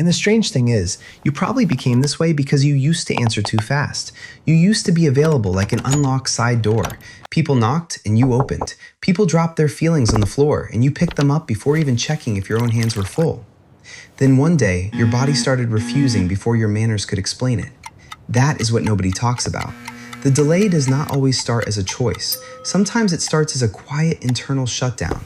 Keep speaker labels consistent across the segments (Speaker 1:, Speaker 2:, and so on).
Speaker 1: And the strange thing is, you probably became this way because you used to answer too fast. You used to be available like an unlocked side door. People knocked and you opened. People dropped their feelings on the floor and you picked them up before even checking if your own hands were full. Then one day, your body started refusing before your manners could explain it. That is what nobody talks about. The delay does not always start as a choice. Sometimes it starts as a quiet internal shutdown.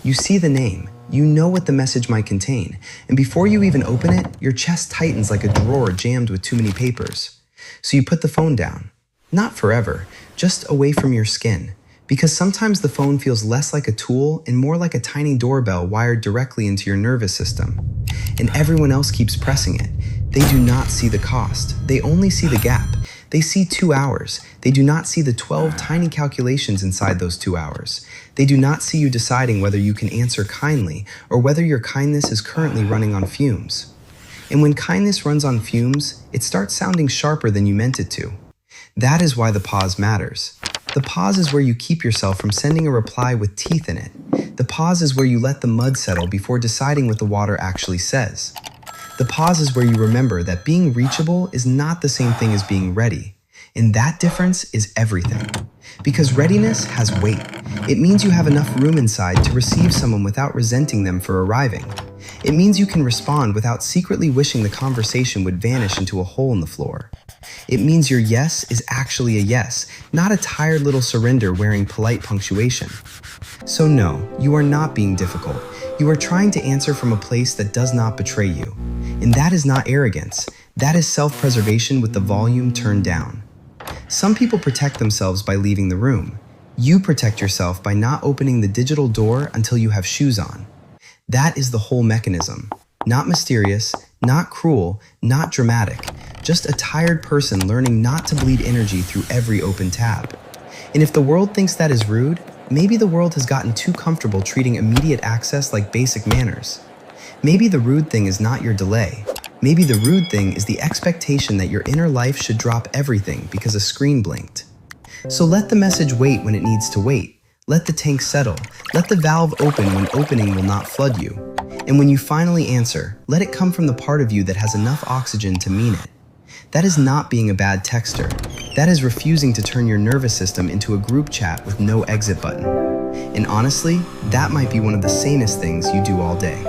Speaker 1: You see the name, you know what the message might contain, and before you even open it, your chest tightens like a drawer jammed with too many papers. So you put the phone down. Not forever, just away from your skin. Because sometimes the phone feels less like a tool and more like a tiny doorbell wired directly into your nervous system. And everyone else keeps pressing it. They do not see the cost. They only see the gap. They see 2 hours. They do not see the 12 tiny calculations inside those 2 hours. They do not see you deciding whether you can answer kindly or whether your kindness is currently running on fumes. And when kindness runs on fumes, it starts sounding sharper than you meant it to. That is why the pause matters. The pause is where you keep yourself from sending a reply with teeth in it. The pause is where you let the mud settle before deciding what the water actually says. The pause is where you remember that being reachable is not the same thing as being ready. And that difference is everything. Because readiness has weight. It means you have enough room inside to receive someone without resenting them for arriving. It means you can respond without secretly wishing the conversation would vanish into a hole in the floor. It means your yes is actually a yes, not a tired little surrender wearing polite punctuation. So no, you are not being difficult. You are trying to answer from a place that does not betray you. And that is not arrogance. That is self-preservation with the volume turned down. Some people protect themselves by leaving the room. You protect yourself by not opening the digital door until you have shoes on. That is the whole mechanism. Not mysterious, not cruel, not dramatic. Just a tired person learning not to bleed energy through every open tab. And if the world thinks that is rude, maybe the world has gotten too comfortable treating immediate access like basic manners. Maybe the rude thing is not your delay. Maybe the rude thing is the expectation that your inner life should drop everything because a screen blinked. So let the message wait when it needs to wait. Let the tank settle. Let the valve open when opening will not flood you. And when you finally answer, let it come from the part of you that has enough oxygen to mean it. That is not being a bad texter. That is refusing to turn your nervous system into a group chat with no exit button. And honestly, that might be one of the sanest things you do all day.